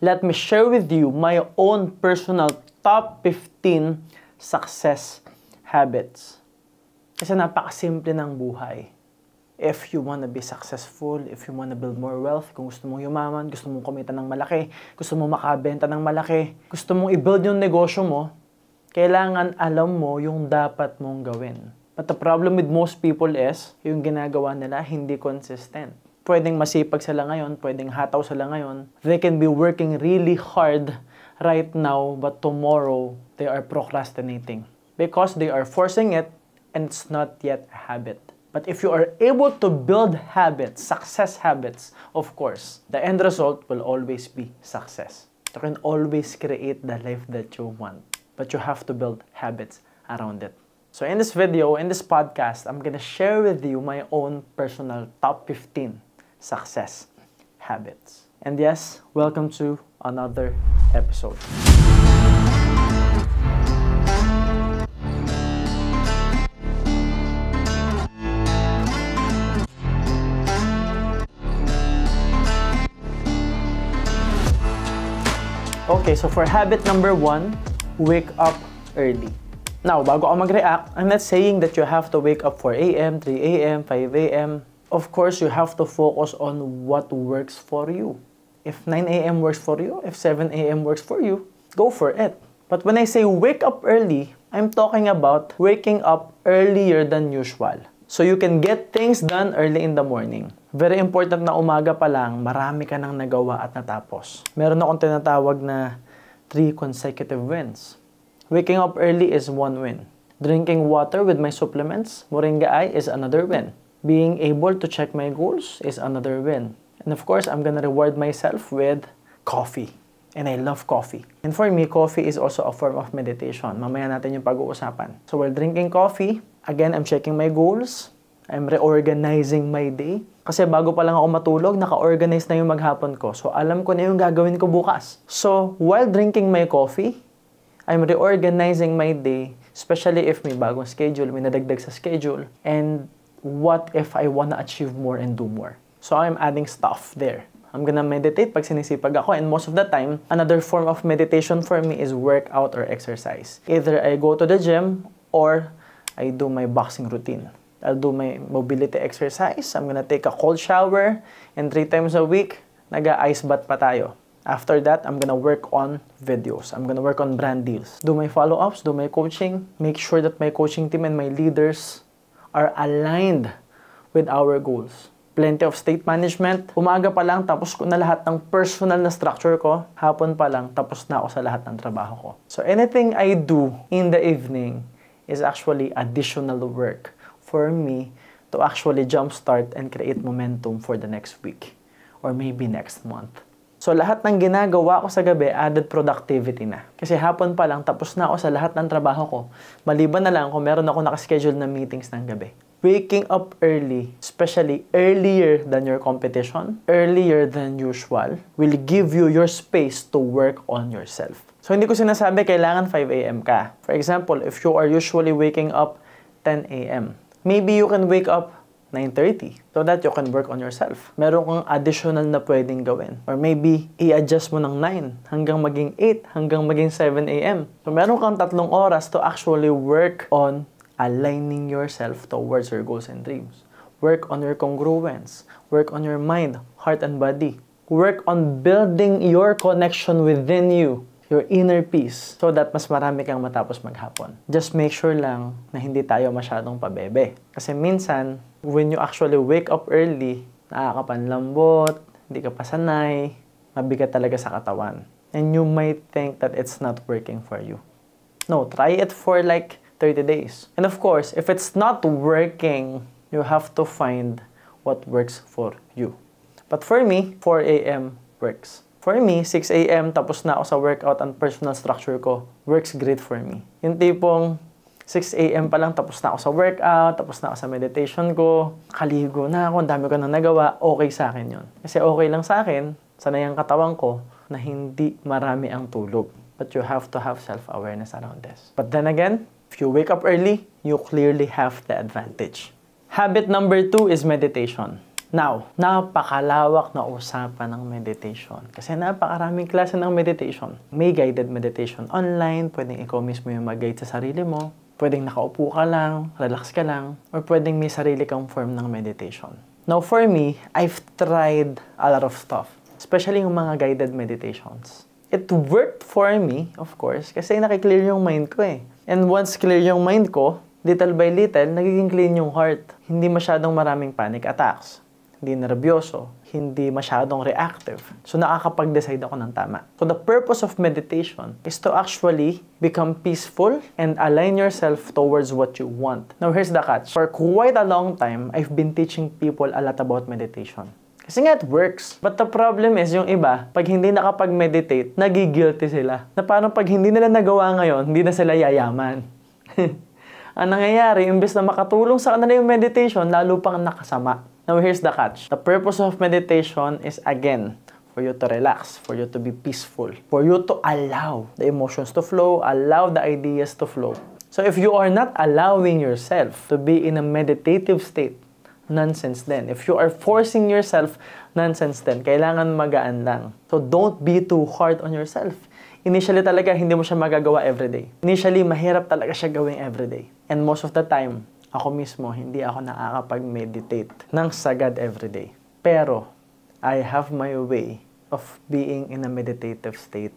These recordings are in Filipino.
let me share with you my own personal top 15 success habits. Kasi napakasimple ng buhay. If you wanna be successful, if you wanna build more wealth, kung gusto mong yumaman, gusto mong kumita ng malaki, gusto mong makabenta ng malaki, gusto mong i-build yung negosyo mo, kailangan alam mo yung dapat mong gawin. But the problem with most people is, yung ginagawa nila hindi consistent. Pwedeng masipag sila ngayon, pwedeng hataw sila ngayon. They can be working really hard right now, but tomorrow, they are procrastinating. Because they are forcing it, and it's not yet a habit. But if you are able to build habits, success habits, of course, the end result will always be success. You can always create the life that you want. But you have to build habits around it. So in this video, in this podcast, I'm gonna share with you my own personal top 15 success habits. And yes, welcome to another episode. Okay, so for habit number 1, wake up early. Now, bago ako mag-react, I'm not saying that you have to wake up 4 a.m., 3 a.m., 5 a.m. Of course, you have to focus on what works for you. If 9 a.m. works for you, if 7 a.m. works for you, go for it. But when I say wake up early, I'm talking about waking up earlier than usual. So you can get things done early in the morning. Very important na umaga pa lang, marami ka nang nagawa at natapos. Meron akong tinatawag na 3 consecutive wins. Waking up early is 1 win. Drinking water with my supplements, Moringa Eye, is another win. Being able to check my goals is another win. And of course, I'm gonna reward myself with coffee. And I love coffee. And for me, coffee is also a form of meditation. Mamaya natin yung pag-uusapan. So while drinking coffee, again, I'm checking my goals. I'm reorganizing my day. Kasi bago pa lang ako matulog, naka-organize na yung maghapon ko. So alam ko na yung gagawin ko bukas. So while drinking my coffee, I'm reorganizing my day, especially if may bagong schedule, may nadagdag sa schedule, and what if I wanna achieve more and do more? So I'm adding stuff there. I'm gonna meditate pag sinisipag ako, and most of the time, another form of meditation for me is workout or exercise. Either I go to the gym or I do my boxing routine. I'll do my mobility exercise. I'm gonna take a cold shower, and 3 times a week, naga-ice bath pa tayo. After that, I'm gonna work on videos. I'm gonna work on brand deals. Do my follow-ups, do my coaching. Make sure that my coaching team and my leaders are aligned with our goals. Plenty of state management. Umaga pa lang, tapos ko na lahat ng personal na structure ko. Hapon pa lang, tapos na ako sa lahat ng trabaho ko. So anything I do in the evening is actually additional work for me to actually jumpstart and create momentum for the next week or maybe next month. So lahat ng ginagawa ko sa gabi, added productivity na. Kasi hapon pa lang, tapos na ako sa lahat ng trabaho ko. Maliban na lang kung meron ako nakaschedule na meetings ng gabi. Waking up early, especially earlier than your competition, earlier than usual, will give you your space to work on yourself. So hindi ko sinasabi kailangan 5 a.m. ka. For example, if you are usually waking up 10 a.m., maybe you can wake up 9:30 so that you can work on yourself. Meron kang additional na pwedeng gawin. Or maybe, i-adjust mo ng 9 hanggang maging 8, hanggang maging 7 a.m. So meron kang 3 oras to actually work on aligning yourself towards your goals and dreams. Work on your congruence. Work on your mind, heart, and body. Work on building your connection within you, your inner peace, so that mas marami kang matapos maghapon. Just make sure lang na hindi tayo masyadong pabebe. Kasi minsan, when you actually wake up early, nakakapanlambot, hindi ka pa sanay, mabigat talaga sa katawan. And you might think that it's not working for you. No, try it for like 30 days. And of course, if it's not working, you have to find what works for you. But for me, 4 a.m. works. For me, 6 a.m. tapos na ako sa workout and personal structure ko, works great for me. Yung tipong 6 a.m. pa lang tapos na ako sa workout, tapos na ako sa meditation ko, kaligo na ako, ang dami ko na nagawa, okay sa akin yun. Kasi okay lang sa akin, sanay ang katawan ko, na hindi marami ang tulog. But you have to have self-awareness around this. But then again, if you wake up early, you clearly have the advantage. Habit number 2 is meditation. Now, napakalawak na usapan ng meditation. Kasi napakaraming klase ng meditation. May guided meditation online, pwedeng ikaw mismo yung mag-guide sa sarili mo. Pwedeng nakaupo ka lang, relax ka lang, or pwedeng may sarili kang form ng meditation. Now, for me, I've tried a lot of stuff, especially yung mga guided meditations. It worked for me, of course, kasi nakiklear yung mind ko eh. And once clear yung mind ko, little by little, nagiging clean yung heart. Hindi masyadong maraming panic attacks. Hindi nervyoso, hindi masyadong reactive. So, nakakapag-decide ako ng tama. So, the purpose of meditation is to actually become peaceful and align yourself towards what you want. Now, here's the catch. For quite a long time, I've been teaching people a lot about meditation. Kasi nga, it works. But the problem is, yung iba, pag hindi nakapag-meditate, nagigilty sila. Na parang pag hindi nila nagawa ngayon, hindi na sila yayaman. Ang nangyayari, imbes na makatulong sa kanila yung meditation, lalo pang nakasama. Now, here's the catch. The purpose of meditation is, again, for you to relax, for you to be peaceful, for you to allow the emotions to flow, allow the ideas to flow. So, if you are not allowing yourself to be in a meditative state, nonsense then. If you are forcing yourself, nonsense then. Kailangan magaan lang. So, don't be too hard on yourself. Initially talaga, hindi mo siya magagawa everyday. Initially, mahirap talaga siya gawing everyday. And most of the time, ako mismo, hindi ako nakakapag-meditate ng sagad everyday. Pero, I have my way of being in a meditative state.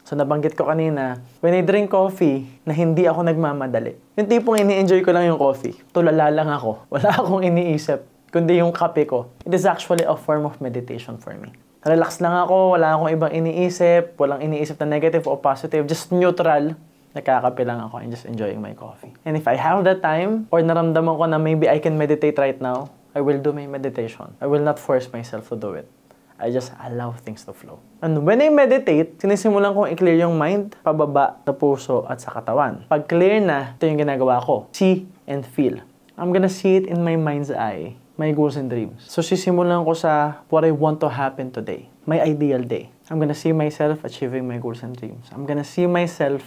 So, nabanggit ko kanina, when I drink coffee, na hindi ako nagmamadali. Yung tipong ini-enjoy ko lang yung coffee. Tulala lang ako. Wala akong iniisip, kundi yung kape ko. It is actually a form of meditation for me. Relax lang ako, wala akong ibang iniisip, walang iniisip na negative o positive, just neutral. Nakakape lang ako and just enjoying my coffee. And if I have the time, or naramdaman ko na maybe I can meditate right now, I will do my meditation. I will not force myself to do it. I just allow things to flow. And when I meditate, sinisimulan kong i-clear yung mind, pababa sa puso at sa katawan. Pag clear na, ito yung ginagawa ko. See and feel. I'm gonna see it in my mind's eye. My goals and dreams. So sisimulan ko sa what I want to happen today. My ideal day. I'm gonna see myself achieving my goals and dreams. I'm gonna see myself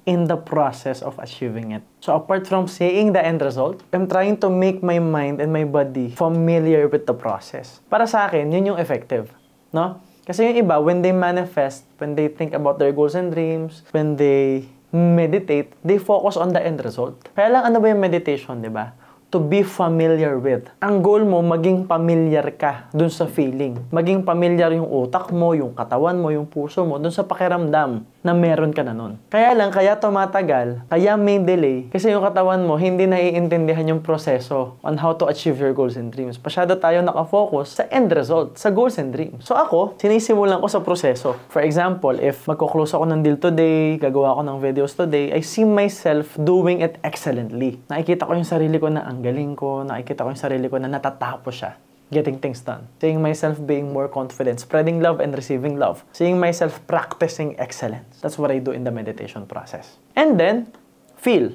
in the process of achieving it. So apart from seeing the end result, I'm trying to make my mind and my body familiar with the process. Para sa akin, yun yung effective. No? Kasi yung iba, when they manifest, when they think about their goals and dreams, when they meditate, they focus on the end result. Kaya lang, ano ba yung meditation, di ba? To be familiar with. Ang goal mo, maging familiar ka dun sa feeling. Maging familiar yung utak mo, yung katawan mo, yung puso mo, dun sa pakiramdam na meron ka na nun. Kaya lang, kaya tumatagal, kaya may delay, kasi yung katawan mo, hindi naiintindihan yung proseso on how to achieve your goals and dreams. Masyado tayo nakafocus sa end result, sa goals and dreams. So ako, sinisimulan ko sa proseso. For example, if magkuklose ako ng deal today, gagawa ako ng videos today, I see myself doing it excellently. Nakikita ko yung sarili ko na ang galing ko, nakikita ko yung sarili ko na natatapos siya. Getting things done. Seeing myself being more confident, spreading love and receiving love. Seeing myself practicing excellence. That's what I do in the meditation process. And then, feel.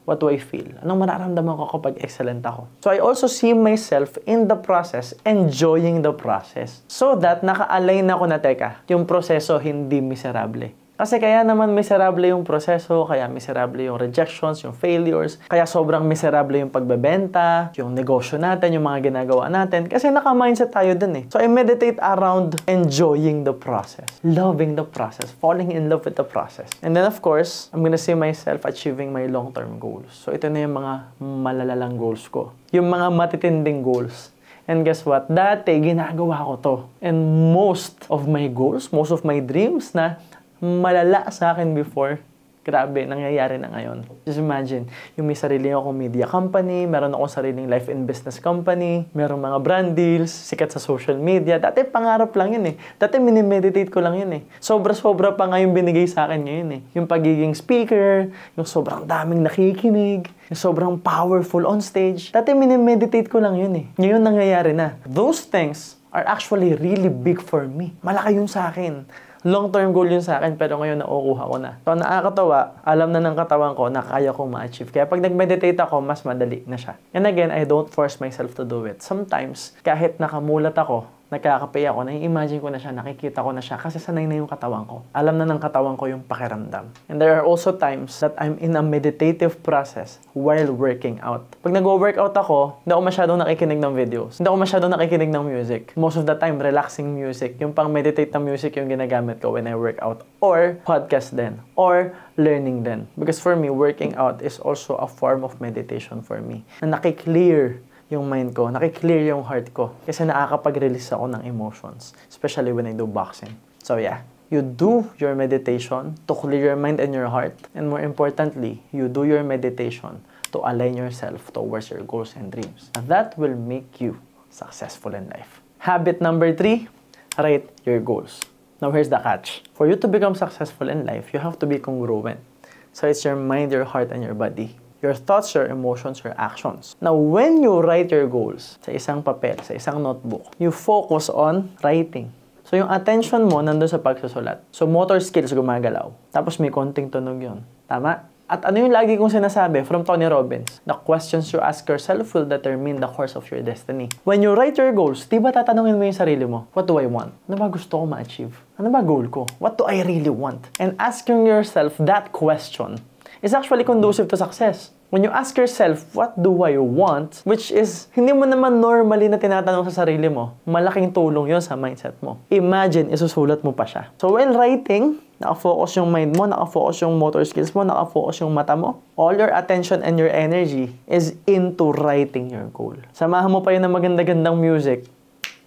What do I feel? Anong mararamdaman ko kapag excellent ako? So I also see myself in the process, enjoying the process. So that naka-align ako na, teka, yung proseso hindi miserable. Kasi kaya naman miserable yung proseso, kaya miserable yung rejections, yung failures, kaya sobrang miserable yung pagbebenta, yung negosyo natin, yung mga ginagawa natin, kasi naka-mindset tayo dun eh. So I meditate around enjoying the process, loving the process, falling in love with the process. And then of course, I'm gonna see myself achieving my long-term goals. So ito na yung mga malalalang goals ko. Yung mga matitinding goals. And guess what? Dati, ginagawa ko to. And most of my goals, most of my dreams na malala sa akin before, grabe, nangyayari na ngayon. Just imagine, yung may sarili akong media company, meron akong sariling life and business company, meron mga brand deals, sikat sa social media. Dati pangarap lang yun eh. Dati minimeditate ko lang yun eh. Sobra-sobra pa nga yung binigay sa akin ngayon eh. Yung pagiging speaker, yung sobrang daming nakikinig, yung sobrang powerful on stage. Dati minimeditate ko lang yun eh. Ngayon nangyayari na. Those things are actually really big for me. Malaki yun sa akin. Long-term goal yun sa akin, pero ngayon nakukuha ko na. So, nakakatawa, alam na ng katawan ko na kaya kong ma-achieve. Kaya pag nag-meditate ako, mas madali na siya. And again, I don't force myself to do it. Sometimes, kahit nakamulat ako, Nagkakape ako, nai-imagine ko na siya, nakikita ko na siya kasi sanay na yung katawan ko. Alam na ng katawan ko yung pakiramdam. And there are also times that I'm in a meditative process while working out. Pag nag-workout ako, hindi ako masyadong nakikinig ng videos. Hindi ako masyadong nakikinig ng music. Most of the time, relaxing music. Yung pang-meditate na music yung ginagamit ko when I work out. Or podcast din. Or learning din. Because for me, working out is also a form of meditation for me. Na nakiklear yung mind ko, nakiklear yung heart ko. Kasi nakakapag-release ako ng emotions. Especially when I do boxing. So yeah, you do your meditation to clear your mind and your heart. And more importantly, you do your meditation to align yourself towards your goals and dreams. And that will make you successful in life. Habit number 3, write your goals. Now here's the catch. For you to become successful in life, you have to be congruent. So it's your mind, your heart, and your body. Your thoughts, your emotions, your actions. Now, when you write your goals sa isang papel, sa isang notebook, you focus on writing. So, yung attention mo nandun sa pagsusulat. So, motor skills gumagalaw. Tapos may konting tunog yun. Tama? At ano yung lagi kong sinasabi from Tony Robbins? The questions you ask yourself will determine the course of your destiny. When you write your goals, di ba tatanungin mo yung sarili mo? What do I want? Ano ba gusto ko ma-achieve? Ano ba goal ko? What do I really want? And asking yourself that question is actually conducive to success. When you ask yourself, what do I want? Which is, hindi mo naman normally na tinatanong sa sarili mo, malaking tulong yon sa mindset mo. Imagine, isusulat mo pa siya. So while writing, nakafocus yung mind mo, nakafocus yung motor skills mo, nakafocus yung mata mo. All your attention and your energy is into writing your goal. Samahan mo pa yun ng maganda-gandang music,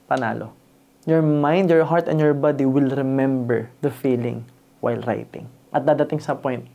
panalo. Your mind, your heart, and your body will remember the feeling while writing. At dadating sa point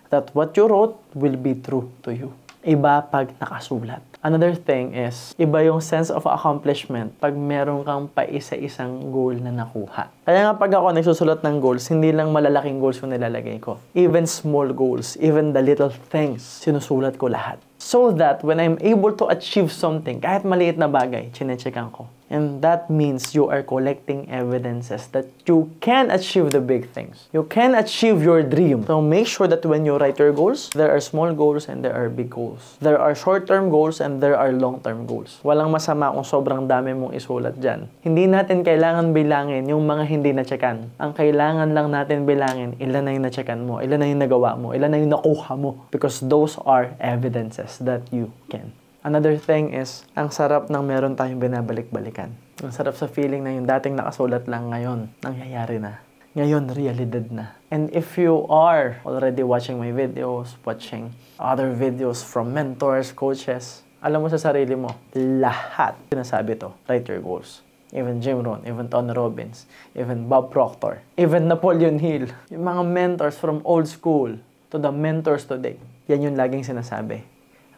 that what you wrote will be true to you. Iba pag nakasulat. Another thing is, iba yung sense of accomplishment pag meron kang paisa-isang goal na nakuha. Kaya nga pag ako nagsusulat ng goals, hindi lang malalaking goals yung nilalagay ko. Even small goals, even the little things, sinusulat ko lahat. So that when I'm able to achieve something, kahit maliit na bagay, chine-checkan ko. And that means you are collecting evidences that you can achieve the big things. You can achieve your dream. So make sure that when you write your goals, there are small goals and there are big goals. There are short-term goals and there are long-term goals. Walang masama kung sobrang dami mong isulat dyan. Hindi natin kailangan bilangin yung mga hindi na-checkan. Ang kailangan lang natin bilangin, ilan na yung na-checkan mo, ilan na yung nagawa mo, ilan na yung nakuha mo. Because those are evidences that you can. Another thing is, ang sarap ng meron tayong binabalik-balikan. Ang sarap sa feeling na yung dating nakasulat lang ngayon, nangyayari na. Ngayon, realidad na. And if you are already watching my videos, watching other videos from mentors, coaches, alam mo sa sarili mo, lahat sinasabi to, write your goals. Even Jim Rohn, even Tony Robbins, even Bob Proctor, even Napoleon Hill. Yung mga mentors from old school to the mentors today, yan yung laging sinasabi.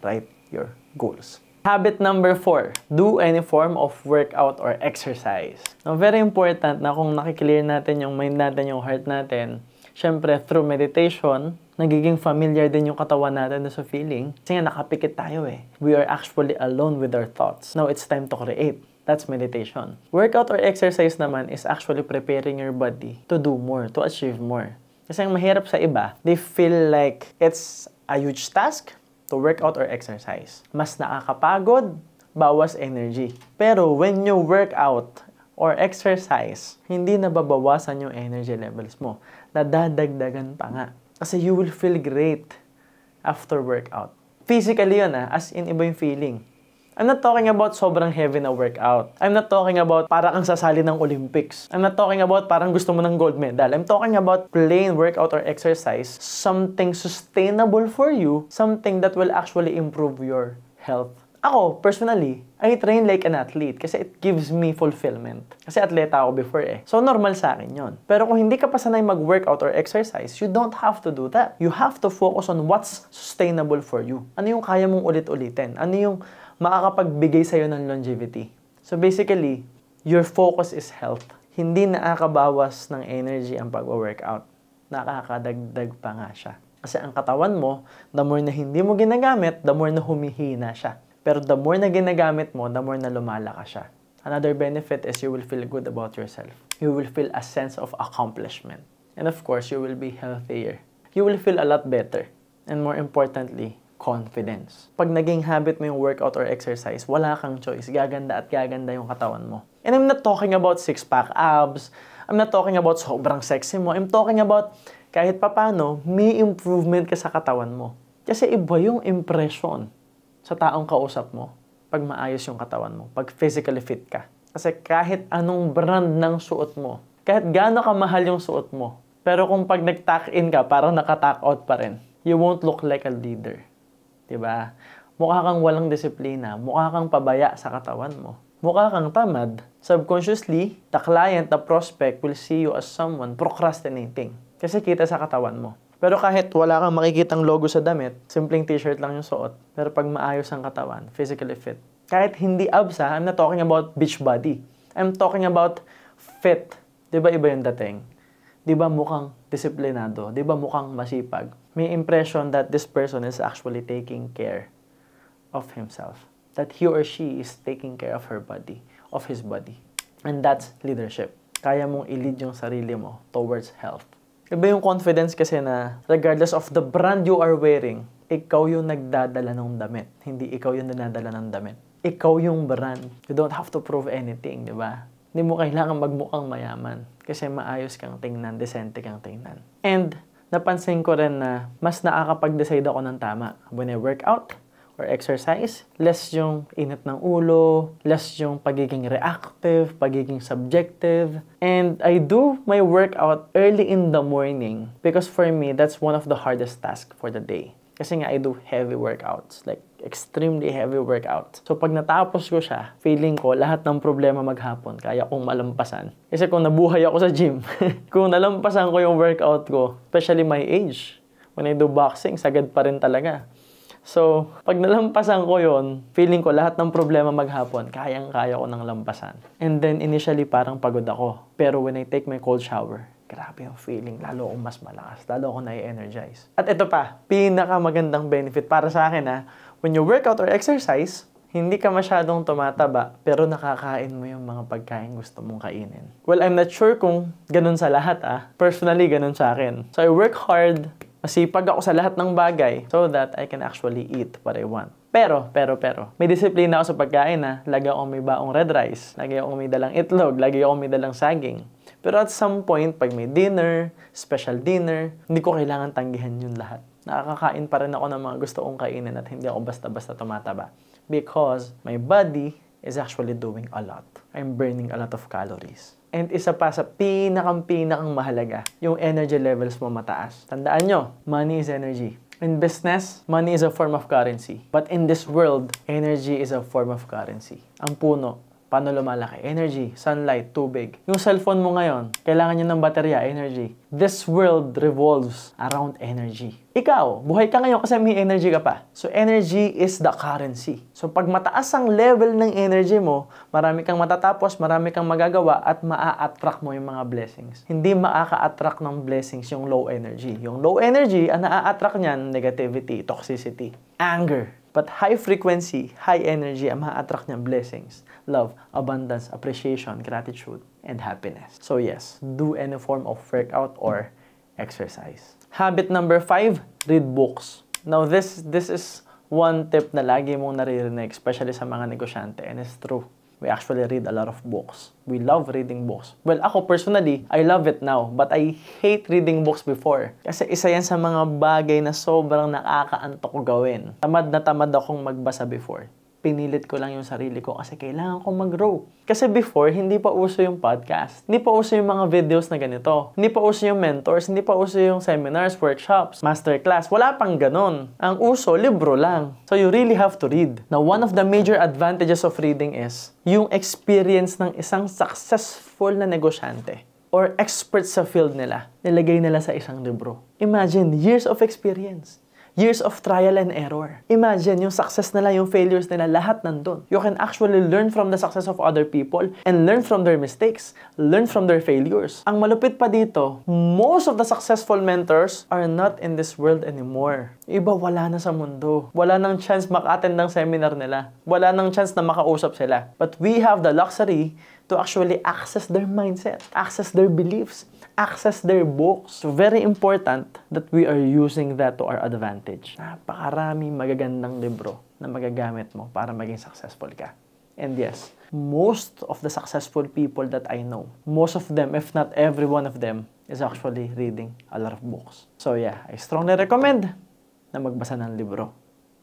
Write your goals. Habit number 4, do any form of workout or exercise. Now, very important na kung nakiklear natin yung mind natin, yung heart natin, syempre, through meditation, nagiging familiar din yung katawan natin sa feeling. Kasi nga, nakapikit tayo eh. We are actually alone with our thoughts. Now, it's time to create. That's meditation. Workout or exercise naman is actually preparing your body to do more, to achieve more. Kasi ang mahirap sa iba, they feel like it's a huge task to work out or exercise. Mas nakakapagod, bawas energy. Pero when you work out or exercise, hindi nababawasan yung energy levels mo. Nadadagdagan pa nga. Kasi you will feel great after workout. Physically yun as in iba yung feeling. I'm not talking about sobrang heavy na workout. I'm not talking about parang kang sasali ng Olympics. I'm not talking about parang gusto mo ng gold medal. I'm talking about plain workout or exercise. Something sustainable for you. Something that will actually improve your health. Ako, personally, I train like an athlete kasi it gives me fulfillment. Kasi atleta ako before eh. So, normal sa akin yon. Pero kung hindi ka pa sanay mag-workout or exercise, you don't have to do that. You have to focus on what's sustainable for you. Ano yung kaya mong ulit-ulitin? Ano yung makakapagbigay sa'yo ng longevity? So, basically, your focus is health. Hindi nakakabawas ng energy ang pag-workout. Nakakadagdag pa nga siya. Kasi ang katawan mo, the more na hindi mo ginagamit, the more na humihina siya. Pero the more na ginagamit mo, the more na lumalaka siya. Another benefit is you will feel good about yourself. You will feel a sense of accomplishment. And of course, you will be healthier. You will feel a lot better. And more importantly, confidence. Pag naging habit mo yung workout or exercise, wala kang choice. Gaganda at gaganda yung katawan mo. And I'm not talking about six-pack abs. I'm not talking about sobrang sexy mo. I'm talking about kahit papano, may improvement ka sa katawan mo. Kasi iba yung impression sa taong kausap mo pag maayos yung katawan mo, pag physically fit ka. Kasi kahit anong brand ng suot mo, kahit gaano kamahal yung suot mo, pero kung pag nag-tuck in ka, parang naka-tuck out pa rin, you won't look like a leader. Diba? Mukha kang walang disiplina, mukha kang pabaya sa katawan mo. Mukha kang tamad. Subconsciously, the client, the prospect will see you as someone procrastinating. Kasi kita sa katawan mo. Pero kahit wala kang makikitang logo sa damit, simpleng t-shirt lang yung suot. Pero pag maayos ang katawan, physically fit. Kahit hindi abs I'm not talking about beach body. I'm talking about fit. Diba iba yung dating? Diba mukhang disiplinado? Diba mukhang masipag? May impression that this person is actually taking care of himself. That he or she is taking care of her body, of his body. And that's leadership. Kaya mong i-lead yung sarili mo towards health. Iba yung confidence kasi na regardless of the brand you are wearing, ikaw yung nagdadala ng damit. Hindi ikaw yung dinadala ng damit. Ikaw yung brand. You don't have to prove anything, di ba? Hindi mo kailangan magmukhang mayaman kasi maayos kang tingnan, decente kang tingnan. And napansin ko rin na mas nakakapag-decide ako ng tama when I work out or exercise, less yung init ng ulo, less yung pagiging reactive, pagiging subjective. And I do my workout early in the morning because for me, that's one of the hardest tasks for the day. Kasi nga, I do heavy workouts, like extremely heavy workouts. So pag natapos ko siya, feeling ko lahat ng problema maghapon, kaya kong malampasan. Kasi kung nabuhay ako sa gym, kung nalampasan ko yung workout ko, especially my age, when I do boxing, sagad pa rin talaga. So, pag nalampasan ko yon, feeling ko lahat ng problema maghapon, kayang-kaya ko nang lampasan. And then, initially, parang pagod ako. Pero when I take my cold shower, grabe yung feeling. Lalo akong mas malakas. Lalo akong nai-energize. At ito pa, pinakamagandang benefit para sa akin when you work out or exercise, hindi ka masyadong tumataba, pero nakakain mo yung mga pagkain gusto mong kainin. Well, I'm not sure kung ganun sa lahat Personally, ganun sa akin. So, I work hard. Masipag ako sa lahat ng bagay so that I can actually eat what I want. Pero, may disiplina ako sa pagkain Lagi akong may baong red rice, lagi akong may dalang itlog, lagi akong may dalang saging. Pero at some point, pag may dinner, special dinner, hindi ko kailangan tanggihan yun lahat. Nakakakain pa rin ako ng mga gusto kong kainin at hindi ako basta-basta tumataba. Because my body is actually doing a lot. I'm burning a lot of calories. And isa pa sa pinakang mahalaga, yung energy levels mo mataas. Tandaan nyo, money is energy. In business, money is a form of currency. But in this world, energy is a form of currency. Ang puno, paano lumalaki? Energy, sunlight, tubig. Yung cellphone mo ngayon, kailangan nyo ng baterya, energy. This world revolves around energy. Ikaw, buhay ka ngayon kasi may energy ka pa. So energy is the currency. So pag mataas ang level ng energy mo, marami kang matatapos, marami kang magagawa at maa-attract mo yung mga blessings. Hindi makaka-attract ng blessings yung low energy. Yung low energy, ang naa-attract niyan, negativity, toxicity, anger. But high frequency, high energy, ang maa-attract niyan blessings, love, abundance, appreciation, gratitude, and happiness. So yes, do any form of workout or exercise. Habit number 5, read books. Now this is one tip na lagi mong naririnig, especially sa mga negosyante, and it's true. We actually read a lot of books. We love reading books. Well, ako personally, I love it now, but I hate reading books before. Kasi isa yan sa mga bagay na sobrang nakakaantok gawin. Tamad na tamad akong magbasa before. Pinilit ko lang yung sarili ko kasi kailangan kong mag-grow. Kasi before, hindi pa uso yung podcast. Hindi pa uso yung mga videos na ganito. Hindi pa uso yung mentors. Hindi pa uso yung seminars, workshops, masterclass. Wala pang ganon. Ang uso, libro lang. So you really have to read. Now, one of the major advantages of reading is yung experience ng isang successful na negosyante or expert sa field nila. Nilagay nila sa isang libro. Imagine, years of experience. Years of trial and error. Imagine yung success nila, yung failures nila, lahat nandun. You can actually learn from the success of other people and learn from their mistakes, learn from their failures. Ang malupit pa dito, most of the successful mentors are not in this world anymore. Iba wala na sa mundo. Wala nang chance maka-attend ng seminar nila. Wala nang chance na makausap sila. But we have the luxury to actually access their mindset, access their beliefs, access their books. So very important that we are using that to our advantage. Napakaraming magagandang libro na magagamit mo para maging successful ka. And yes, most of the successful people that I know, most of them, if not every one of them, is actually reading a lot of books. So yeah, I strongly recommend na magbasa ng libro.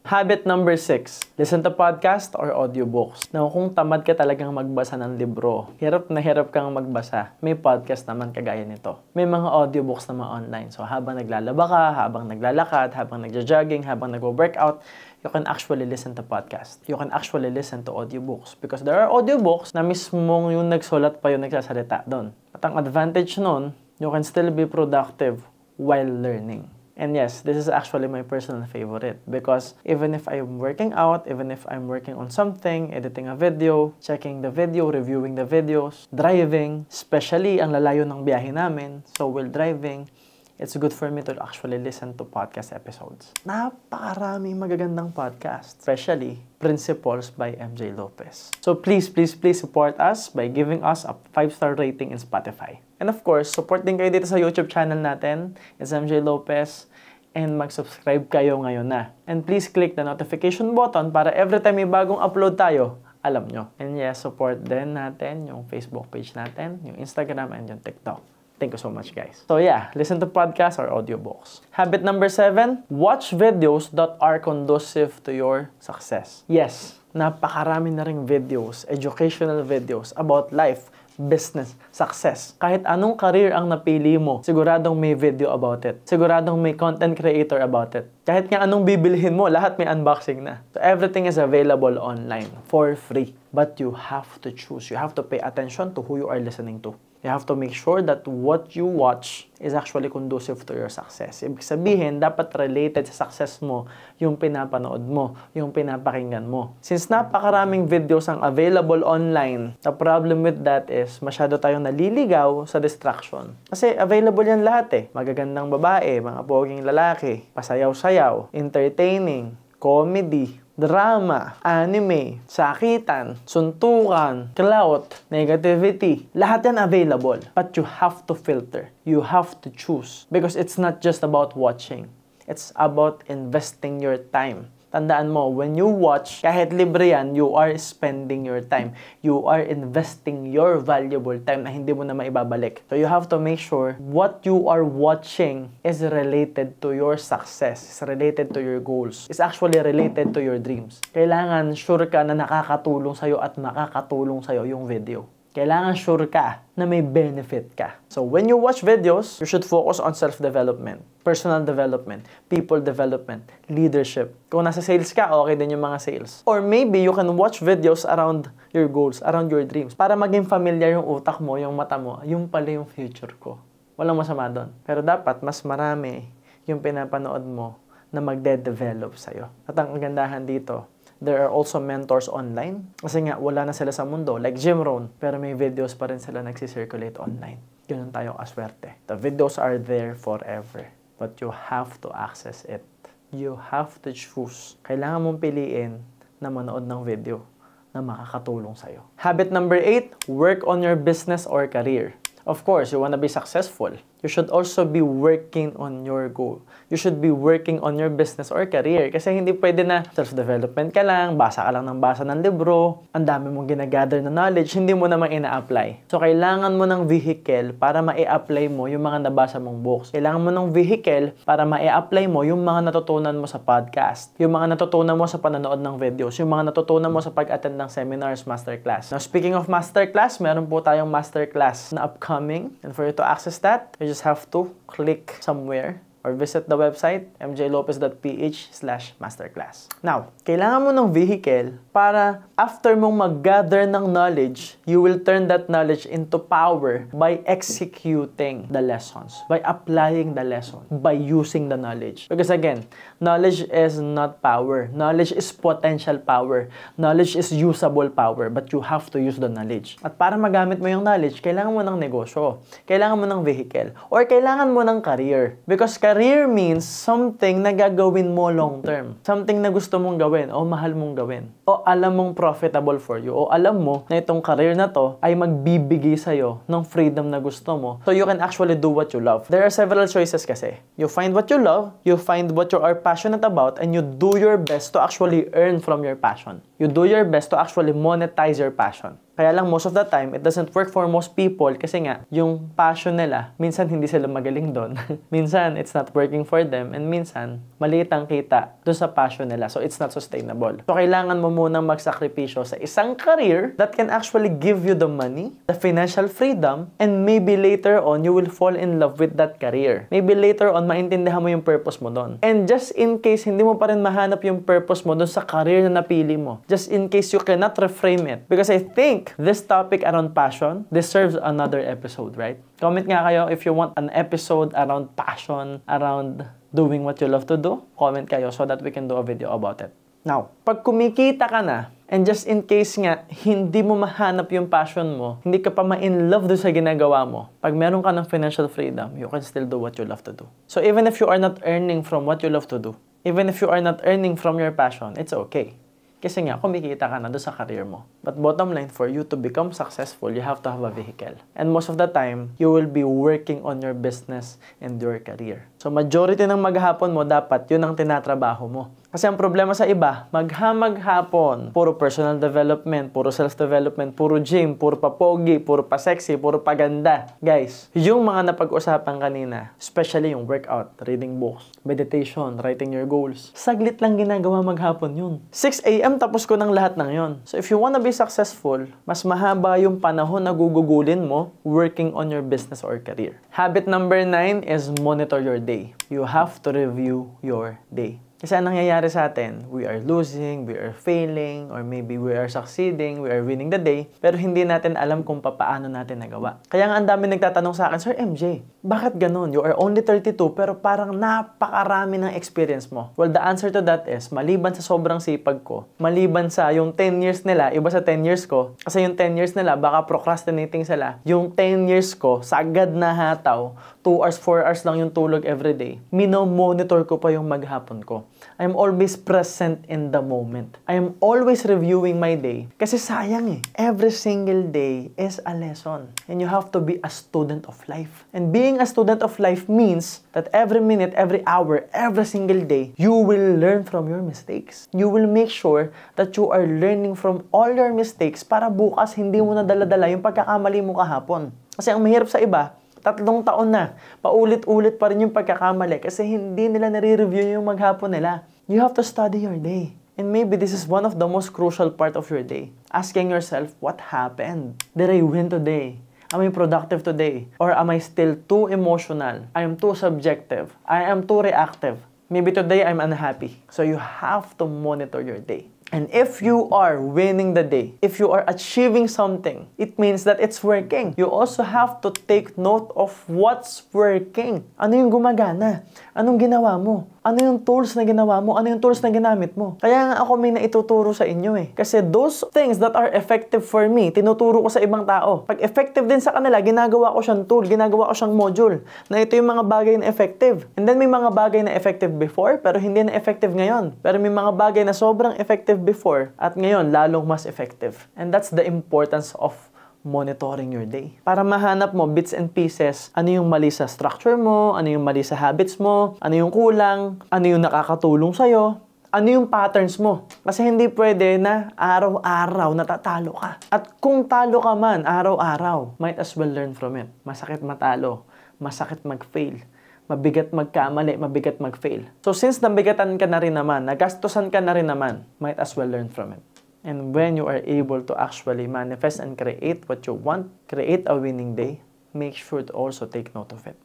Habit number 6, listen to podcast or audiobooks. Now, kung tamad ka talagang magbasa ng libro, hirap na hirap kang magbasa, may podcast naman kagaya nito. May mga audiobooks naman online. So, habang naglalaba ka, habang naglalakad, habang nagja-jogging, habang nag-workout, you can actually listen to podcast. You can actually listen to audiobooks. Because there are audiobooks na mismong yung nagsulat pa yung nagsasalita doon. At ang advantage nun, you can still be productive while learning. And yes, this is actually my personal favorite because even if I'm working out, even if I'm working on something, editing a video, checking the video, reviewing the videos, driving, especially ang lalayo ng biyahe namin, so while driving, it's good for me to actually listen to podcast episodes. Napakaraming magagandang podcast, especially Principles by MJ Lopez. So please support us by giving us a 5-star rating in Spotify. And of course, support din kayo dito sa YouTube channel natin. It's MJ Lopez. And mag-subscribe kayo ngayon na. And please click the notification button para every time may bagong upload tayo, alam nyo. And yes, support din natin yung Facebook page natin, yung Instagram, and yung TikTok. Thank you so much, guys. So yeah, listen to podcasts or audiobooks. Habit number 7, watch videos that are conducive to your success. Yes, napakarami na ring videos, educational videos about life, business, success. Kahit anong career ang napili mo, siguradong may video about it. Siguradong may content creator about it. Kahit nga anong bibilhin mo, lahat may unboxing na. So everything is available online for free. But you have to choose. You have to pay attention to who you are listening to. You have to make sure that what you watch is actually conducive to your success. Ibig sabihin, dapat related sa success mo yung pinapanood mo, yung pinapakinggan mo. Since napakaraming videos ang available online, the problem with that is masyado tayong naliligaw sa distraction. Kasi available yan lahat eh. Magagandang babae, mga poging lalaki, pasayaw-sayaw, entertaining, comedy, drama, anime, sakitan, suntukan, clout, negativity. Lahat yan available. But you have to filter. You have to choose. Because it's not just about watching. It's about investing your time. Tandaan mo, when you watch, kahit libre yan, you are spending your time. You are investing your valuable time na hindi mo na maibabalik. So you have to make sure what you are watching is related to your success, is related to your goals, is actually related to your dreams. Kailangan sure ka na nakakatulong sa'yo at makakatulong sa'yo yung video. Kailangan sure ka na may benefit ka. So when you watch videos, you should focus on self-development, personal development, people development, leadership. Kung nasa sales ka, okay din yung mga sales. Or maybe you can watch videos around your goals, around your dreams, para maging familiar yung utak mo, yung mata mo, yung pala yung future ko. Walang masama doon. Pero dapat mas marami yung pinapanood mo na magde-develop sa'yo. At ang kagandahan dito, there are also mentors online. Kasi nga, wala na sila sa mundo. Like Jim Rohn. Pero may videos pa rin sila nagsisirculate online. Ganun tayo kaswerte. The videos are there forever. But you have to access it. You have to choose. Kailangan mong piliin na manood ng video na makakatulong sa'yo. Habit number 8, work on your business or career. Of course, you want to be successful. You should also be working on your goal. You should be working on your business or career. Kasi hindi pwede na self-development ka lang, basa ka lang ng basa ng libro, ang dami mong ginagather na knowledge, hindi mo naman ina-apply. So, kailangan mo ng vehicle para ma-i-apply mo yung mga nabasa mong books. Kailangan mo ng vehicle para ma-i-apply mo yung mga natutunan mo sa podcast, yung mga natutunan mo sa panonood ng videos, yung mga natutunan mo sa pag-attend ng seminars, masterclass. Now, speaking of masterclass, meron po tayong masterclass na upcoming. And for you to access that, you just have to click somewhere or visit the website mjlopez.ph/masterclass. Now, kailangan mo ng vehicle para after mong mag-gather ng knowledge, you will turn that knowledge into power by executing the lessons, by applying the lesson, by using the knowledge. Because again, knowledge is not power. Knowledge is potential power. Knowledge is usable power, but you have to use the knowledge. At para magamit mo yung knowledge, kailangan mo ng negosyo, kailangan mo ng vehicle, or kailangan mo ng career. Because career means something na gagawin mo long term. Something na gusto mong gawin o mahal mong gawin. O alam mong profitable for you. O alam mo na itong career na to ay magbibigay sa'yo ng freedom na gusto mo. So you can actually do what you love. There are several choices kasi. You find what you love, you find what you are passionate about, and you do your best to actually earn from your passion. You do your best to actually monetize your passion. Kaya lang most of the time, it doesn't work for most people kasi nga, yung passion nila, minsan hindi sila magaling doon. Minsan, it's not working for them and minsan, maliit ang kita doon sa passion nila. So, it's not sustainable. So, kailangan mo munang magsakripisyo sa isang career that can actually give you the money, the financial freedom, and maybe later on, you will fall in love with that career. Maybe later on, maintindihan mo yung purpose mo doon. And just in case, hindi mo pa rin mahanap yung purpose mo doon sa career na napili mo. Just in case you cannot reframe it. Because I think this topic around passion deserves another episode, right? Comment nga kayo if you want an episode around passion, around doing what you love to do. Comment kayo so that we can do a video about it. Now, pag kumikita ka na, and just in case nga, hindi mo mahanap yung passion mo, hindi ka pa ma-in love doon sa ginagawa mo, pag meron ka ng financial freedom, you can still do what you love to do. So even if you are not earning from what you love to do, even if you are not earning from your passion, it's okay. Kasi nga, kumikita ka na doon sa career mo. But bottom line, for you to become successful, you have to have a vehicle. And most of the time, you will be working on your business and your career. So majority ng maghapon mo, dapat yun ang tinatrabaho mo. Kasi ang problema sa iba, maghapon, puro personal development, puro self-development, puro gym, puro papogi, puro pa-sexy, puro paganda. Guys, yung mga napag-usapan kanina, especially yung workout, reading books, meditation, writing your goals, saglit lang ginagawa maghapon yun. 6 a.m. tapos ko ng lahat ng yon. So if you wanna be successful, mas mahaba yung panahon na gugugulin mo working on your business or career. Habit number 9 is monitor your day. You have to review your day. Kasi anong nangyayari sa atin? We are losing, we are failing, or maybe we are succeeding, we are winning the day, pero hindi natin alam kung paano natin nagawa. Kaya nga ang dami nagtatanong sa akin, Sir MJ, bakit ganun? You are only 32 pero parang napakarami ng experience mo. Well, the answer to that is, maliban sa sobrang sipag ko, maliban sa yung 10 years nila, iba sa 10 years ko, kasi yung 10 years nila, baka procrastinating sila. Yung 10 years ko, sagad na hataw, 2 hours, 4 hours lang yung tulog everyday. Mino-monitor ko pa yung maghapon ko. I am always present in the moment. I am always reviewing my day. Kasi sayang eh. Every single day is a lesson. And you have to be a student of life. And being a student of life means that every minute, every hour, every single day, you will learn from your mistakes. You will make sure that you are learning from all your mistakes para bukas hindi mo na dala-dala yung pagkakamali mo kahapon. Kasi ang mahirap sa iba, 3 taon na, paulit-ulit pa rin yung pagkakamali kasi hindi nila nare-review yung maghapon nila. You have to study your day. And maybe this is one of the most crucial part of your day. Asking yourself, what happened? Did I win today? Am I productive today? Or am I still too emotional? I am too subjective. I am too reactive. Maybe today I'm unhappy. So you have to monitor your day. And if you are winning the day, if you are achieving something, it means that it's working. You also have to take note of what's working. Ano yung gumagana? Anong ginawa mo? Ano yung tools na ginawa mo? Ano yung tools na ginamit mo? Kaya nga ako may naituturo sa inyo eh. Kasi those things that are effective for me, tinuturo ko sa ibang tao. Pag effective din sa kanila, ginagawa ko siyang tool, ginagawa ko siyang module, na ito yung mga bagay na effective. And then may mga bagay na effective before, pero hindi na effective ngayon. Pero may mga bagay na sobrang effective before, at ngayon, lalong mas effective. And that's the importance of monitoring your day. Para mahanap mo bits and pieces, ano yung mali sa structure mo, ano yung mali sa habits mo, ano yung kulang, ano yung nakakatulong sa'yo, ano yung patterns mo. Kasi hindi pwede na araw-araw natatalo ka. At kung talo ka man araw-araw, might as well learn from it. Masakit matalo, masakit mag-fail, mabigat magkamali, mabigat mag-fail. So since nabigatan ka na rin naman, nagastusan ka na rin naman, might as well learn from it. And when you are able to actually manifest and create what you want, create a winning day, make sure to also take note of it.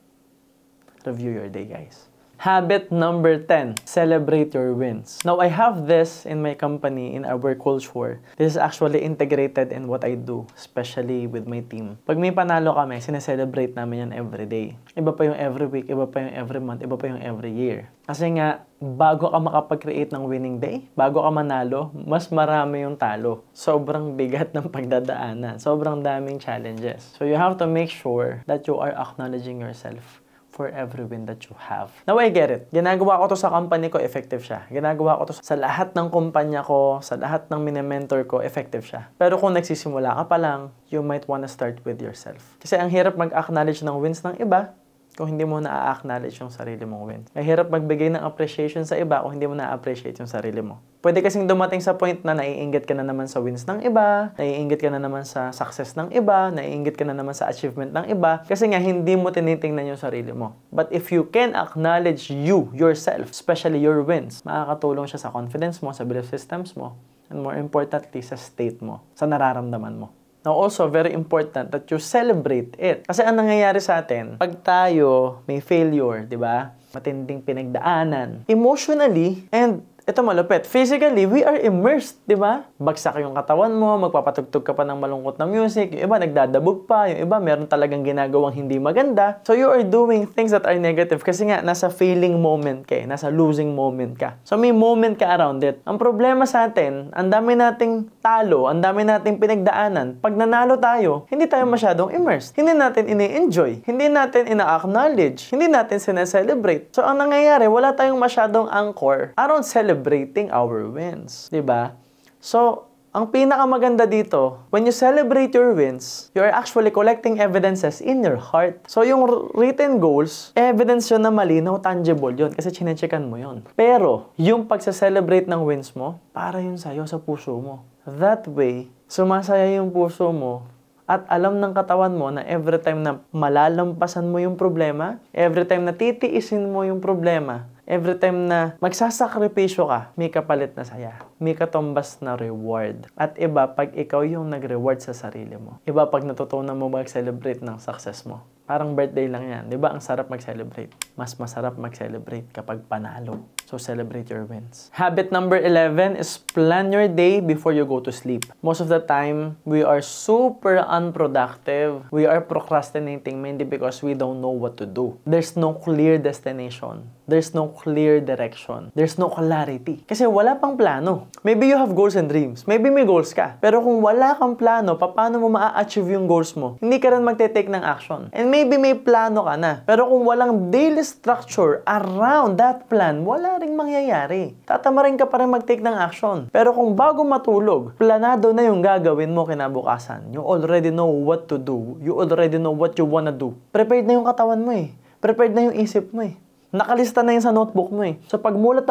Review your day, guys. Habit number 10, celebrate your wins. Now, I have this in my company, in our culture. This is actually integrated in what I do, especially with my team. Pag may panalo kami, sineselebrate namin yan every day. Iba pa yung every week, iba pa yung every month, iba pa yung every year. Kasi nga, bago ka makapag-create ng winning day, bago ka manalo, mas marami yung talo. Sobrang bigat ng pagdadaanan. Sobrang daming challenges. So you have to make sure that you are acknowledging yourself for every win that you have. Now, I get it. Ginagawa ko to sa company ko, effective siya. Ginagawa ko to sa lahat ng kumpanya ko, sa lahat ng mini-mentor ko, effective siya. Pero kung nagsisimula ka pa lang, you might wanna start with yourself. Kasi ang hirap mag-acknowledge ng wins ng iba, kung hindi mo na-acknowledge yung sarili mong wins. Mahirap magbigay ng appreciation sa iba kung hindi mo na-appreciate yung sarili mo. Pwede kasing dumating sa point na naiinggit ka na naman sa wins ng iba, naiinggit ka na naman sa success ng iba, naiinggit ka na naman sa achievement ng iba, kasi nga hindi mo tinitingnan yung sarili mo. But if you can acknowledge you, yourself, especially your wins, makakatulong siya sa confidence mo, sa belief systems mo, and more importantly, sa state mo, sa nararamdaman mo. Now also, very important that you celebrate it. Kasi ang nangyayari sa atin, pag tayo may failure, di ba? Matinding pinagdaanan, emotionally, and ito malupit, physically, we are immersed, di ba? Bagsak yung katawan mo, magpapatugtog ka pa ng malungkot na music, yung iba nagdadabog pa, yung iba meron talagang ginagawang hindi maganda. So you are doing things that are negative kasi nga nasa failing moment ka, nasa losing moment ka. So may moment ka around it. Ang problema sa atin, ang dami nating talo, ang dami nating pinagdaanan. Pag nanalo tayo, hindi tayo masyadong immersed. Hindi natin ini-enjoy, hindi natin ina-acknowledge, hindi natin sineselebrate. So ang nangyayari, wala tayong masyadong anchor around celebrating our wins, 'di ba? So, ang pinakamaganda dito, when you celebrate your wins, you are actually collecting evidences in your heart. So, yung written goals, evidence yun na malinaw, tangible yun, kasi chinecheckan mo yun. Pero, yung pagsa-celebrate ng wins mo, para yun sa'yo, sa puso mo. That way, sumasaya yung puso mo, at alam ng katawan mo na every time na malalampasan mo yung problema, every time na titiisin mo yung problema, every time na magsasakripisyo ka, may kapalit na saya. May katumbas na reward. At iba pag ikaw yung nag-reward sa sarili mo. Iba pag natutunan mo mag-celebrate ng success mo. Parang birthday lang yan. Di ba? Ang sarap mag-celebrate. Mas masarap mag-celebrate kapag panalo. So, celebrate your wins. Habit number 11 is plan your day before you go to sleep. Most of the time, we are super unproductive. We are procrastinating mainly because we don't know what to do. There's no clear destination. There's no clear direction. There's no clarity. Kasi wala pang plano. Maybe you have goals and dreams. Maybe may goals ka. Pero kung wala kang plano, paano mo ma-achieve yung goals mo? Hindi ka rin magte-take ng action. And maybe may plano ka na. Pero kung walang daily structure around that plan, wala ring mangyayari. Tatamarin ka pa rin mag-take ng action. Pero kung bago matulog, planado na yung gagawin mo kinabukasan. You already know what to do. You already know what you wanna do. Prepared na yung katawan mo eh. Prepared na yung isip mo eh. Nakalista na yun sa notebook mo eh. So pagmulat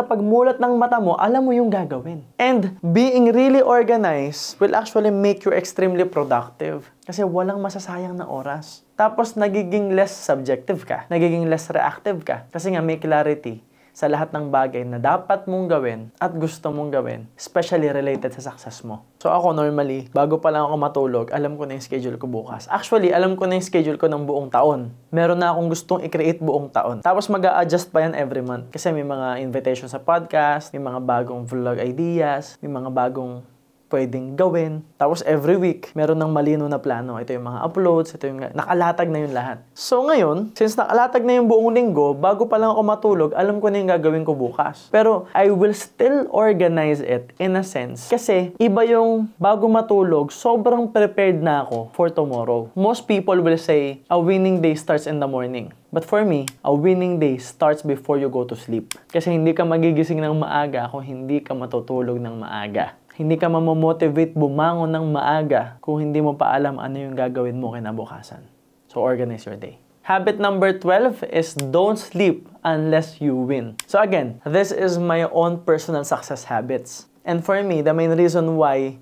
ng mata mo, alam mo yung gagawin. And being really organized will actually make you extremely productive. Kasi walang masasayang na oras. Tapos nagiging less subjective ka. Nagiging less reactive ka. Kasi nga may clarity sa lahat ng bagay na dapat mong gawin at gusto mong gawin, especially related sa success mo. So ako normally, bago pa lang ako matulog, alam ko na yung schedule ko bukas. Actually, alam ko na yung schedule ko ng buong taon. Meron na akong gustong i-create buong taon. Tapos mag-a-adjust pa yan every month. Kasi may mga invitation sa podcast, may mga bagong vlog ideas, may mga bagong pwedeng gawin. Tapos every week, meron ng malino na plano. Ito yung mga uploads, ito yung nakalatag na yung lahat. So ngayon, since nakalatag na yung buong linggo, bago pa lang ako matulog, alam ko na yung gagawin ko bukas. Pero I will still organize it in a sense. Kasi iba yung bago matulog, sobrang prepared na ako for tomorrow. Most people will say, a winning day starts in the morning. But for me, a winning day starts before you go to sleep. Kasi hindi ka magigising ng maaga kung hindi ka matutulog ng maaga. Hindi ka mamomotivate bumangon ng maaga kung hindi mo pa alam ano yung gagawin mo kinabukasan. So organize your day. Habit number 12 is don't sleep unless you win. So again, this is my own personal success habits. And for me, the main reason why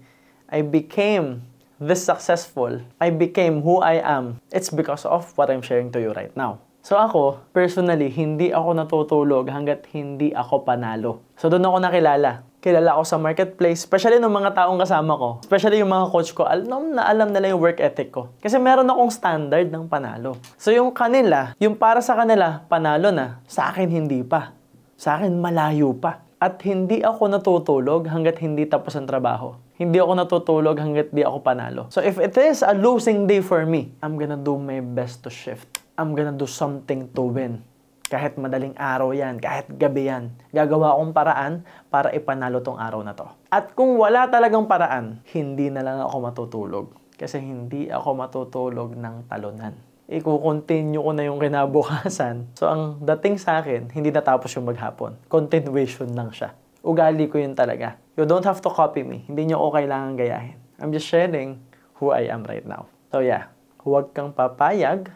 I became this successful, I became who I am, it's because of what I'm sharing to you right now. So ako, personally, hindi ako natutulog hanggat hindi ako panalo. So doon ako nakilala. Kilala ako sa marketplace, especially ng mga taong kasama ko. Especially yung mga coach ko, alam nila yung work ethic ko. Kasi meron akong standard ng panalo. So yung kanila, yung para sa kanila, panalo na. Sa akin, hindi pa. Sa akin, malayo pa. At hindi ako natutulog hanggat hindi tapos ang trabaho. Hindi ako natutulog hanggat di ako panalo. So if it is a losing day for me, I'm gonna do my best to shift. I'm gonna do something to win. Kahit madaling araw yan, kahit gabi yan, gagawa akong paraan para ipanalo tong araw na to. At kung wala talagang paraan, hindi na lang ako matutulog. Kasi hindi ako matutulog ng talunan. Iko-continue ko na yung kinabukasan. So ang dating sa akin, hindi natapos yung maghapon. Continuation lang siya. Ugali ko yun talaga. You don't have to copy me. Hindi nyo ako kailangan gayahin. I'm just sharing who I am right now. So yeah, huwag kang papayag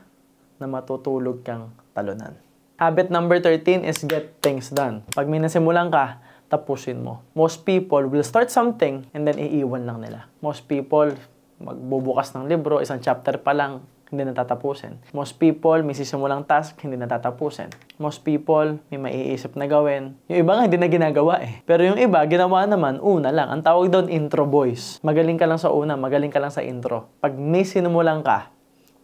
na matutulog kang talunan. Habit number 13 is get things done. Pag may nasimulan ka, tapusin mo. Most people will start something and then iiwan lang nila. Most people, magbubukas ng libro, isang chapter pa lang, hindi natatapusin. Most people, may sisimulang task, hindi natatapusin. Most people, may maiisip na gawin. Yung iba nga, hindi na ginagawa eh. Pero yung iba, ginawa naman, una lang. Ang tawag doon, intro boys. Magaling ka lang sa una, magaling ka lang sa intro. Pag may sinimulan ka,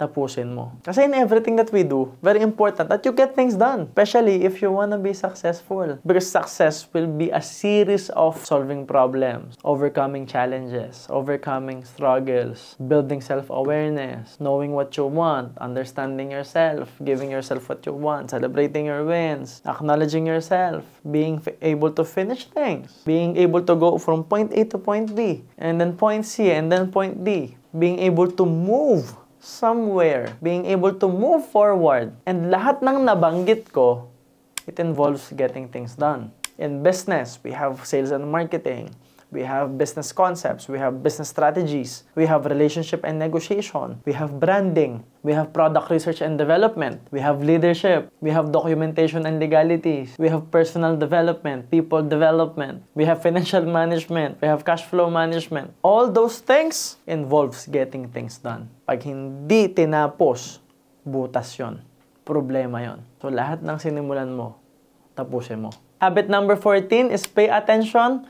tapusin mo. Kasi in everything that we do, very important that you get things done. Especially if you wanna be successful. Because success will be a series of solving problems, overcoming challenges, overcoming struggles, building self-awareness, knowing what you want, understanding yourself, giving yourself what you want, celebrating your wins, acknowledging yourself, being able to finish things, being able to go from point A to point B, and then point C, and then point D, being able to move somewhere, being able to move forward. And lahat ng nabanggit ko, it involves getting things done. In business, we have sales and marketing. We have business concepts. We have business strategies. We have relationship and negotiation. We have branding. We have product research and development. We have leadership. We have documentation and legalities. We have personal development, people development. We have financial management. We have cash flow management. All those things involves getting things done. Pag hindi tinapos, butas yon. Problema yon. So lahat ng sinimulan mo, tapusin mo. Habit number 14 is pay attention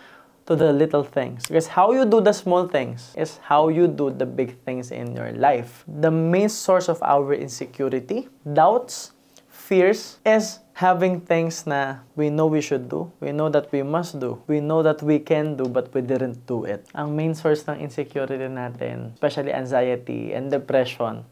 to the little things. Because how you do the small things is how you do the big things in your life. The main source of our insecurity, doubts, fears is having things na we know we should do, we know that we must do, we know that we can do, but we didn't do it. Ang main source ng insecurity natin, especially anxiety and depression,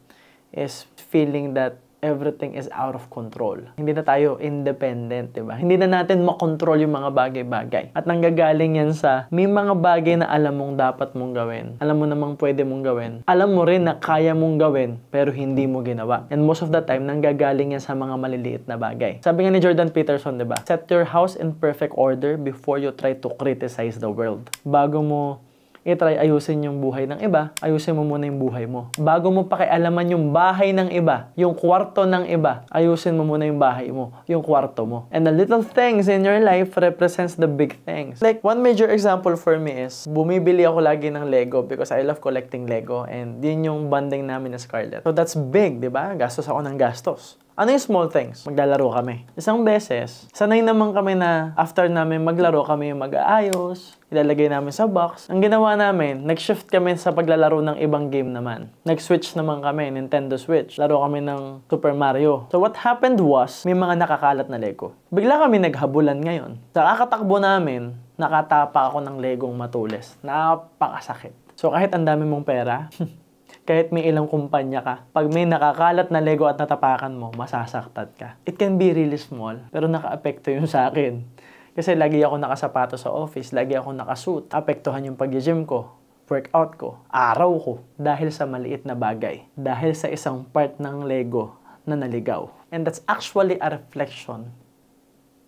is feeling that everything is out of control. Hindi na tayo independent, diba? Hindi na natin makontrol yung mga bagay-bagay. At nanggagaling yan sa may mga bagay na alam mong dapat mong gawin. Alam mo namang pwede mong gawin. Alam mo rin na kaya mong gawin, pero hindi mo ginawa. And most of the time, nanggagaling yan sa mga maliliit na bagay. Sabi nga ni Jordan Peterson, diba? Set your house in perfect order before you try to criticize the world. Bago mo i-try ayusin yung buhay ng iba, ayusin mo muna yung buhay mo. Bago mo pakialaman yung bahay ng iba, yung kwarto ng iba, ayusin mo muna yung bahay mo, yung kwarto mo. And the little things in your life represents the big things. Like, one major example for me is, bumibili ako lagi ng Lego because I love collecting Lego and yun yung bonding namin na Scarlett. So that's big, di ba? Gastos ako ng gastos. Ano yung small things? Maglalaro kami. Isang beses, sanay naman kami na after namin maglaro kami yung mag-aayos, ilalagay namin sa box. Ang ginawa namin, nag-shift kami sa paglalaro ng ibang game naman. Nag-switch naman kami, Nintendo Switch. Laro kami ng Super Mario. So what happened was, may mga nakakalat na Lego. Bigla kami naghabulan ngayon. Sa kakatakbo namin, nakatapa ako ng Legong matulis. Napakasakit. So kahit ang dami mong pera, kahit may ilang kumpanya ka, pag may nakakalat na Lego at natapakan mo, masasaktan ka. It can be really small, pero naka-apekto yun sa akin. Kasi lagi ako nakasapato sa office, lagi ako nakasuit. Apektuhan yung pag-gym ko, workout ko, araw ko, dahil sa maliit na bagay. Dahil sa isang part ng Lego na naligaw. And that's actually a reflection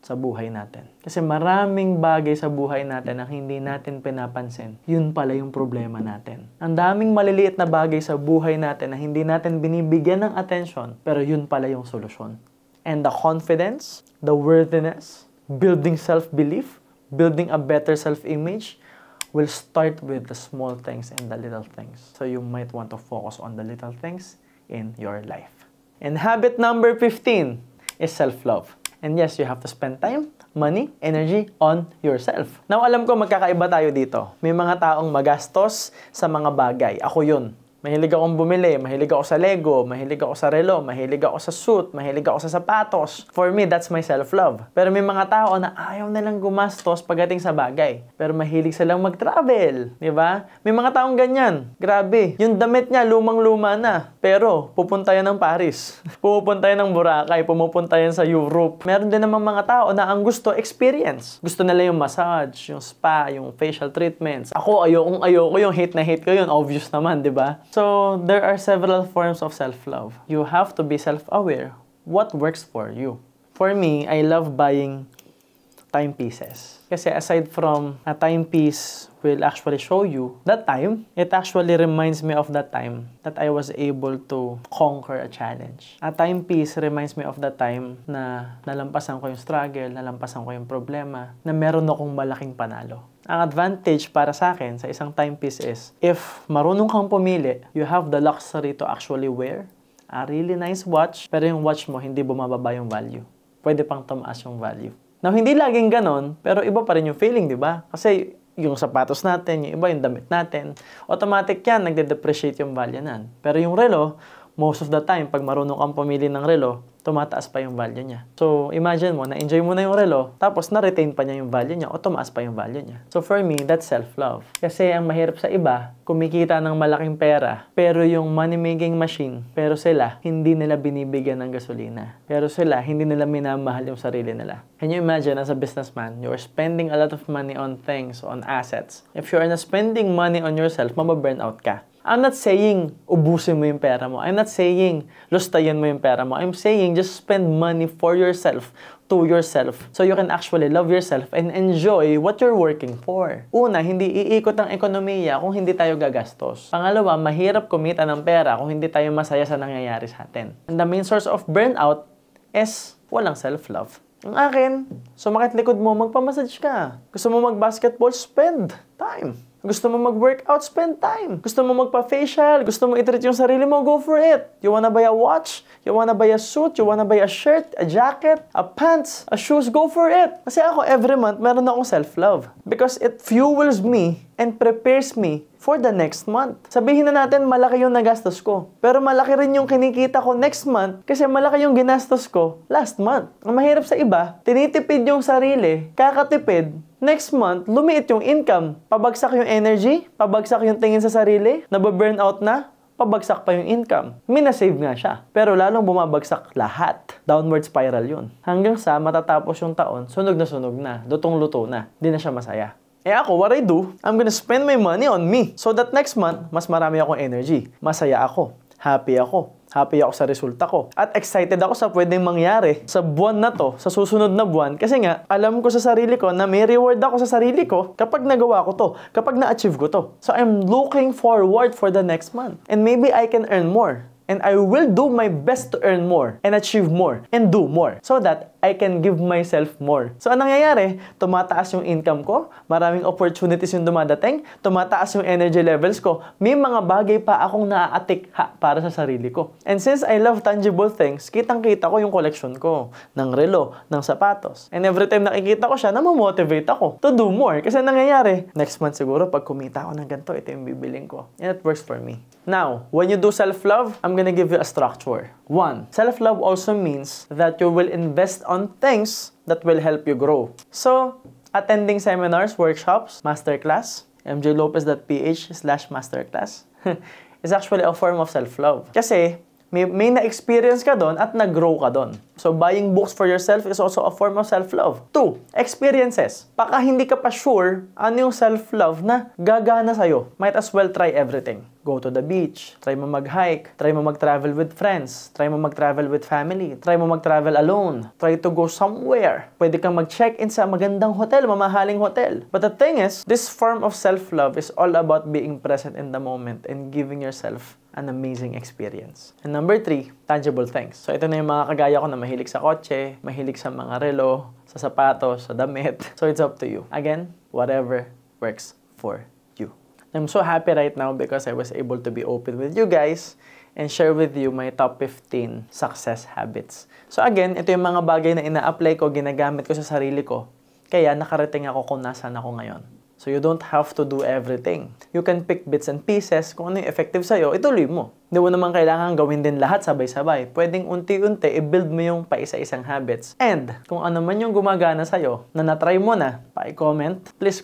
sa buhay natin. Kasi maraming bagay sa buhay natin na hindi natin pinapansin. Yun pala yung problema natin. Ang daming maliliit na bagay sa buhay natin na hindi natin binibigyan ng attention, pero yun pala yung solusyon. And the confidence, the worthiness, building self-belief, building a better self-image, will start with the small things and the little things. So you might want to focus on the little things in your life. And habit number 15 is self-love. And yes, you have to spend time, money, energy on yourself. Now, alam ko magkakaiba tayo dito. May mga taong magastos sa mga bagay. Ako yun. Mahilig akong bumili, mahilig ako sa Lego, mahilig ako sa relo, mahilig ako sa suit, mahilig ako sa sapatos. For me, that's my self-love. Pero may mga tao na ayaw nilang gumastos pagdating sa bagay. Pero mahilig silang mag-travel, di ba? May mga taong ganyan. Grabe, yung damit niya lumang-luma na. Pero pupunta yan ng Paris. Pupunta yan ng Boracay, pumupunta yan sa Europe. Meron din namang mga tao na ang gusto experience. Gusto nila yung massage, yung spa, yung facial treatments. Ako, ayoko yung hate na hate ko yun. Obvious naman, di ba? So, there are several forms of self-love. You have to be self-aware. What works for you? For me, I love buying timepieces. Kasi aside from a timepiece will actually show you that time, it actually reminds me of that time that I was able to conquer a challenge. A timepiece reminds me of that time na nalampasan ko yung struggle, nalampasan ko yung problema, na meron akong malaking panalo. Ang advantage para sa akin sa isang timepiece is, if marunong kang pumili, you have the luxury to actually wear a really nice watch, pero yung watch mo, hindi bumababa yung value. Pwede pang tumaas yung value. Now, hindi laging ganon, pero iba pa rin yung feeling, di ba? Kasi yung sapatos natin, yung iba yung damit natin, automatic yan, nagde-depreciate yung value nan. Pero yung relo, most of the time, pag marunong kang pumili ng relo, tumataas pa yung value niya. So, imagine mo, na-enjoy mo na yung relo, tapos na-retain pa niya yung value niya, o tumaas pa yung value niya. So, for me, that's self-love. Kasi ang mahirap sa iba, kumikita ng malaking pera, pero yung money-making machine, pero sila, hindi nila binibigyan ng gasolina. Pero sila, hindi nila minamahal yung sarili nila. Can you imagine, as a businessman, you're spending a lot of money on things, on assets. If you're not spending money on yourself, mababurn out ka. I'm not saying ubusin mo yung pera mo. I'm not saying lustayin mo yung pera mo. I'm saying just spend money for yourself, to yourself, so you can actually love yourself and enjoy what you're working for. Una, hindi iikot ang ekonomiya kung hindi tayo gagastos. Pangalawa, mahirap kumita ng pera kung hindi tayo masaya sa nangyayari sa atin. And the main source of burnout is walang self-love. Ang akin, sumakit likod mo, magpamassage ka. Gusto mo mag-basketball, spend time. Gusto mo mag-workout, spend time. Gusto mo magpa-facial, gusto mo i-treat yung sarili mo, go for it. You wanna buy a watch? You wanna buy a suit? You wanna buy a shirt, a jacket, a pants, a shoes? Go for it. Kasi ako, every month, meron akong self-love. Because it fuels me and prepares me for the next month. Sabihin na natin, malaki yung nagastos ko. Pero malaki rin yung kinikita ko next month kasi malaki yung ginastos ko last month. Ang mahirap sa iba, tinitipid yung sarili, kakatipid, next month, lumiit yung income. Pabagsak yung energy, pabagsak yung tingin sa sarili, nababurnout na, pabagsak pa yung income. Minasave nga siya. Pero lalong bumabagsak lahat. Downward spiral yun. Hanggang sa matatapos yung taon, sunog na, lutong-luto na. Di na siya masaya. Eh ako, what I do, I'm gonna spend my money on me. So that next month, mas marami akong energy. Masaya ako. Happy ako. Happy ako sa resulta ko. At excited ako sa pwedeng mangyari sa buwan na to, sa susunod na buwan. Kasi nga, alam ko sa sarili ko na may reward ako sa sarili ko kapag nagawa ko to, kapag na-achieve ko to. So I'm looking forward for the next month. And maybe I can earn more. And I will do my best to earn more and achieve more and do more so that I can give myself more. So, anong nangyayari? Tumataas yung income ko, maraming opportunities yung dumadating, tumataas yung energy levels ko, may mga bagay pa akong naaatikha para sa sarili ko. And since I love tangible things, kitang-kita ko yung collection ko ng relo, ng sapatos. And every time nakikita ko siya, namomotivate ako to do more. Kasi nangyayari, next month siguro, pag kumita ako ng ganito, ito yung bibiling ko. And it works for me. Now, when you do self-love, I'm gonna give you a structure. 1. Self-love also means that you will invest on things that will help you grow. So, attending seminars, workshops, masterclass, mjlopez.ph/masterclass is actually a form of self-love. Kasi, may na-experience ka doon at nag-grow ka doon. So, buying books for yourself is also a form of self-love. 2. Experiences. Baka hindi ka pa sure ano yung self-love na gagana sa'yo. Might as well try everything. Go to the beach. Try mo mag-hike. Try mo mag-travel with friends. Try mo mag-travel with family. Try mo mag-travel alone. Try to go somewhere. Pwede kang mag-check-in sa magandang hotel, mamahaling hotel. But the thing is, this form of self-love is all about being present in the moment and giving yourself an amazing experience. And number 3, tangible things. So ito na yung mga kagaya ko na mahilig sa kotse, mahilig sa mga relo, sa sapatos, sa damit. So it's up to you. Again, whatever works for you. I'm so happy right now because I was able to be open with you guys and share with you my top 15 success habits. So again, ito yung mga bagay na ina-apply ko, ginagamit ko sa sarili ko. Kaya nakarating ako kung nasaan ako ngayon. So you don't have to do everything. You can pick bits and pieces. Kung ano yung effective sa'yo, ituloy mo. Hindi mo naman kailangan gawin din lahat sabay-sabay. Pwedeng unti-unti, i-build mo yung paisa-isang habits. And kung ano man yung gumagana sa'yo, na natry mo na, pa-comment, please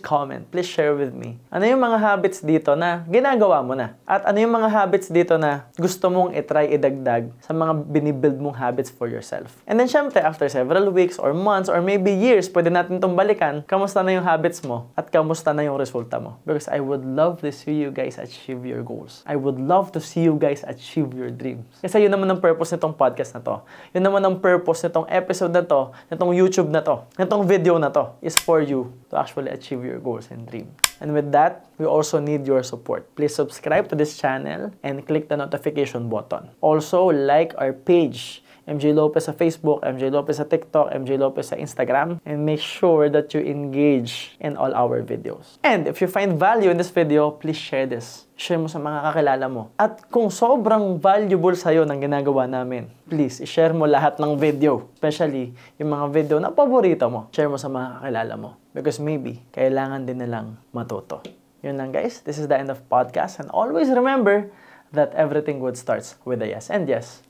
share with me. Ano yung mga habits dito na ginagawa mo na? At ano yung mga habits dito na gusto mong itry idagdag sa mga binibuild mong habits for yourself? And then syempre, after several weeks or months or maybe years, pwede natin itong balikan, kamusta na yung habits mo at kamusta na yung resulta mo? Because I would love to see you guys achieve your goals. I would love to see you guys guys achieve your dreams. Kasi yun naman ang purpose nitong podcast na to. Yun naman ang purpose nitong episode na to, nitong YouTube na to, nitong video na to, is for you to actually achieve your goals and dreams. And with that, we also need your support. Please subscribe to this channel and click the notification button. Also, like our page, MJ Lopez sa Facebook, MJ Lopez sa TikTok, MJ Lopez sa Instagram, and make sure that you engage in all our videos. And if you find value in this video, please share this. Share mo sa mga kakilala mo. At kung sobrang valuable sa'yo ng ginagawa namin, please, share mo lahat ng video. Especially yung mga video na paborito mo. Share mo sa mga kakilala mo. Because maybe, kailangan din nilang matuto. Yun lang guys, this is the end of podcast. And always remember that everything good starts with a yes. And yes,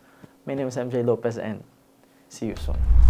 my name is MJ Lopez and see you soon.